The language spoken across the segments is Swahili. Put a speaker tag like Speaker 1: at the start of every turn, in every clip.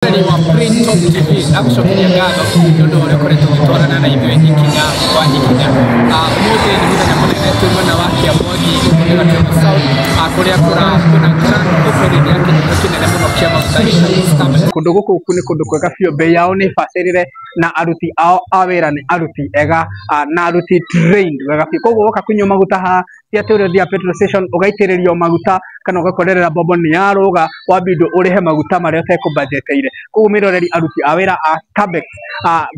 Speaker 1: wa Prince Top TV agucokeria ngatho nĩ ũndũ ũrĩa ũkoretwo ũgĩtwarana na ithuĩ ikinya kwa ikinya. Ũmũthĩ nĩ mũthenya mũnene twĩ mwena wa Kĩamoni Gatũndũ South kũrĩa kwĩna grand opening ya kĩnyuo kĩnene mũno kĩa maguta gĩtagwo Starbex. Kũndũ gũkũ nĩ kũndũ kwega biũ, bei yao nĩ bacĩrĩre na aruti ao a wĩra nĩ aruti ega na aruti trained wega biũ. Koguo woka kũnyua maguta haha ti atĩ ũrĩthiaga petrol station ũgaitĩrĩrio maguta kana ũgakorerera bombo nĩ yarũga wambindwo ũrĩhe maguta marĩa ũtekũbanjĩtĩire. Koguo mĩroreri aruti a wĩra a Starbex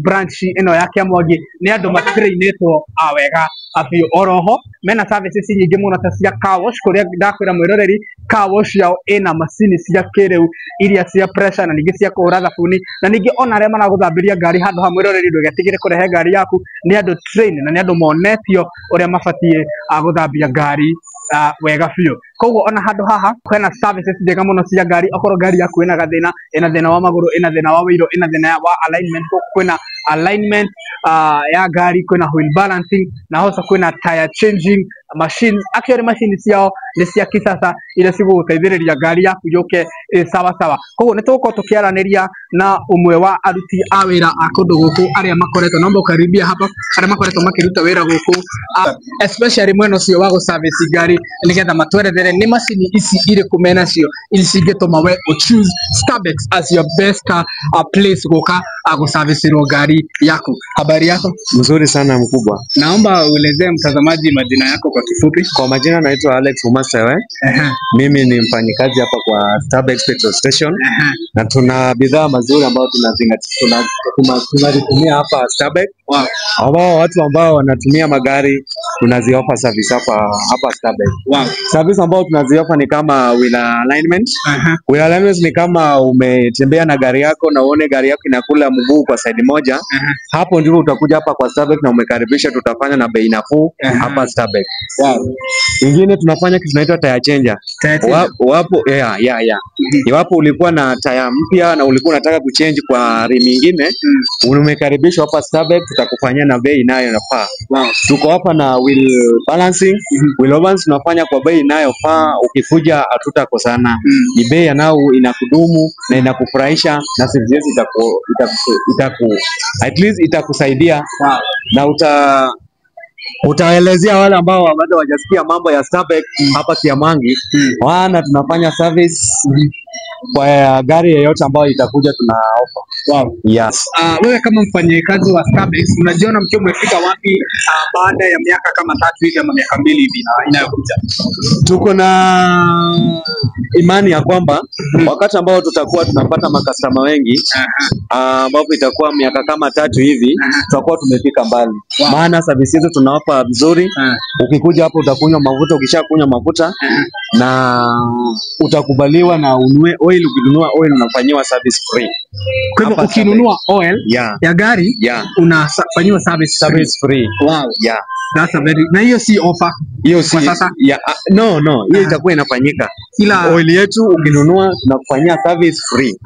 Speaker 1: branch ĩno ya Kĩamoni nĩ andũ matrainĩtwo wega biũ. Oroho mena services nyingĩ mũno ta cia car wash, kũrĩa ndakwĩra mwĩroreri car wash yao ĩna macini cia kĩrĩu iria cia pressure na ningĩ cia kũhũra thabuni, na ningĩ ona arĩa maragũthambĩria ngari handũ ha mwĩroreri ndũgetigĩre kũrehe ngari yaku, nĩ andũ trained na nĩ andũ monetio ũrĩa mabatiĩ gũthambia ngari wega biũ. Koguo ona handũ haha kwĩna services njega mũno cia ngari, okorwo ngari yaku ĩna gathĩna, ĩna thĩna wa magũrũ, ĩna thĩna wa wĩiro, ĩna thĩna wa alignment, kwĩna alignment ya ngari, kwĩna wheel balancing na hoca kwĩna tire changing machines. Actually machine ciao nĩ cia kisasa iria cigũgũteithĩrĩria ngari yaku yũke sawa sawa. Koguo nĩ tũgũkorwo tũkĩaranĩria na ũmwe wa aruti a wĩra a kũndũ gũkũ arĩa makoretwo, naomba ũkaribia hapa, arĩa makoretwo makĩruta wĩra gũkũ especially mwena ũcio wa gũ-service ngari, nĩgetha matwerethere nĩ macini ici irĩkũ menacio ici cingĩtũma we choose Starbex as your best place gũka gũ-service-rwo ngari yako. Habari yako?
Speaker 2: Mzuri sana mkubwa.
Speaker 1: Naomba uelezee mtazamaji majina yako kwa kifupi.
Speaker 2: Kwa majina naitwa Alex Umasewe. Mimi ni mfanyikazi hapa kwa Starbex petrol station. Na tuna bidhaa mazuri ambayo tunazitumia hapa Starbex.
Speaker 1: Wow.
Speaker 2: Ambao watu ambao wanatumia magari tunaziofa service hapa Starbex.
Speaker 1: Wow.
Speaker 2: Service ambao tunaziofa ni kama wheel alignment. Wheel alignment ni kama umetembea na gari yako na uone gari yako inakula mguu kwa side moja. Hapo ndipo utakuja hapa kwa Starbex na umekaribisha, tutafanya na bei nafuu hapa Starbex.
Speaker 1: Wow.
Speaker 2: Ingine tunafanya kitu tunaitwa tire changer. Wapo iwapo ulikuwa na tire mpya na ulikuwa unataka kuchange kwa rim nyingine, umekaribishwa hapa Starbex, tutakufanyia na bei inayofaa.
Speaker 1: Wow.
Speaker 2: Tuko hapa na wheel balancing. Wheel balance tunafanya kwa bei inayofaa, ukikuja hatutakosana. Ni bei inakudumu na inakufurahisha na service at least itakusaidia.
Speaker 1: Wow.
Speaker 2: Na utaelezea wale ambao bado hawajasikia mambo ya Starbex hapa Kĩamoni. Wana tunafanya service kwa gari yoyote ambayo itakuja tuna offer.
Speaker 1: Wow.
Speaker 2: Yes.
Speaker 1: Wewe kama mfanyikazi wa Starbex unajiona mkiwa umefika wapi baada ya miaka kama 3 hivi ama miaka 2 hivi inayokuja?
Speaker 2: Tuko na imani ya kwamba wakati ambao tutakuwa tunapata makastoma wengi ambapo itakuwa miaka kama 3 hivi tutakuwa tumefika mbali.
Speaker 1: Wow.
Speaker 2: Maana service hizo tunawapa vizuri. Ukikuja hapo utakunywa mafuta, ukishakunywa mafuta na utakubaliwa na ununue oil. Ukinunua oil unafanyiwa service free.
Speaker 1: Kwa hivyo ukinunua oil ya gari unafanyiwa service free.
Speaker 2: Wow. Yeah.
Speaker 1: That's a very, na hiyo si offer.
Speaker 2: Hiyo si sasa. No, hiyo itakuwa inafanyika. Ila oil yetu ukinunua tunakufanyia service free.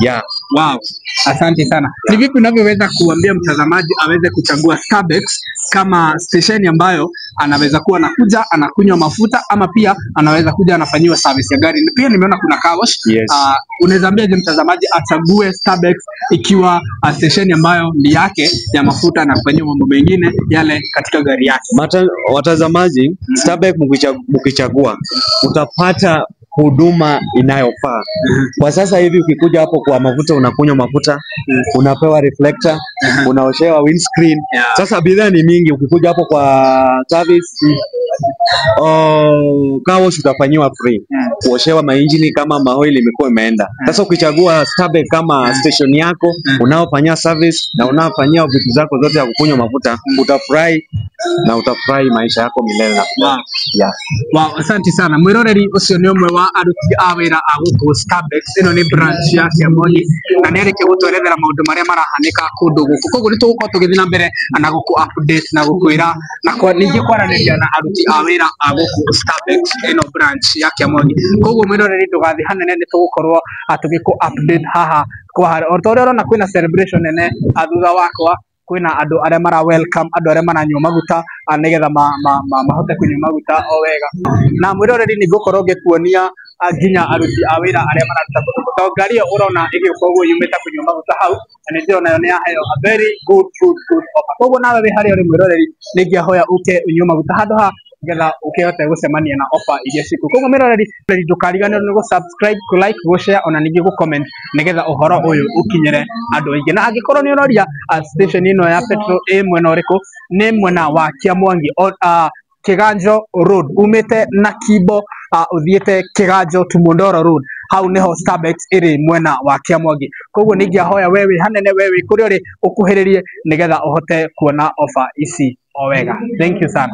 Speaker 2: Yeah.
Speaker 1: Wow. Asante sana. Ni vipi unavyoweza kuambia mtazamaji aweze kuchagua Starbex kama station ambayo anaweza kuwa anakuja anakunywa mafuta ama pia anaweza kuja anafanyiwa service ya gari? Pia nimeona kuna car wash.
Speaker 2: Yes.
Speaker 1: Unaweza ambia mtazamaji achague Starbex ikiwa station ambayo ni yake ya mafuta na kufanyiwa mambo mengine yale katika gari yake?
Speaker 2: Watazamaji, Starbex mkichagua utapata huduma inayofaa. Kwa sasa hivi ukikuja hapo kwa mafuta unakunywa mafuta, unapewa reflector, unaoshewa windscreen. Sasa bidhaa ni mingi. Ukikuja hapo kwa service car wash utafanyiwa free. Kuoshewa maengine kama maoil imekuwa imeenda. Sasa ukichagua Starbex kama station yako unaofanyia service na unaofanyia vitu zako zote ya kukunywa mafuta, utafurahi na utafurahi maisha yako milele na
Speaker 1: wow.
Speaker 2: Yeah.
Speaker 1: Wow, asante sana. Mwiroreri ucio ni umwe wa aruti a wĩra a gũkũ Starbex. Ĩno nĩ branch ya Kĩamoni na nĩ arĩkia gũtwerethera maũndũ marĩa marahanĩka kũndũ gũkũ. Koguo nĩ tũgũkorwo tũgĩthiĩ na mbere na gũkũ update na gũkwĩra na ningĩ kwaranĩria na aruti a wĩra a gũkũ Starbex ĩno branch ya Kĩamoni. Koguo mwiroreri ndũgathiĩ hanene, nĩ tũgũkorwo tũgĩkũ update haha kwa o ta ũrĩa ũrona kwĩna celebration nene thutha wakwa
Speaker 3: kwina andu aria mara welcome andu aria maranyua maguta nigetha mahote kunyua maguta o wega na mwiroreri ni ngukorwo ngikuonia nginya aruti a wira aria mararuta maguta ngari iyo urona igioka uguo yumite kunyua maguta hau na ndio nayo ni aheo a very good offer koguo nawe wi haria uri mwiroreri ningiahoya uke unyua maguta handu ha getha ukihote gucemania na offer iria ciku koguo miroreri ndukariganirwo ni gu subscribe ku like gu share ona ningi gu comment nigetha uhoro uyu ukinyire andu aingi na angikorwo ni uroria station ino ya Petro mwena uriku ni mwena wa Kiamwangi Kiganjo Road umite na Kibo uthiete Kiganjo to Mondoro Road hau niho Starbucks iri mwena wa Kiamwangi koguo ningiahoya wewe hanene wewe kuri uri ukuhiririe nigetha uhote kuona offer ici o wega thank you sana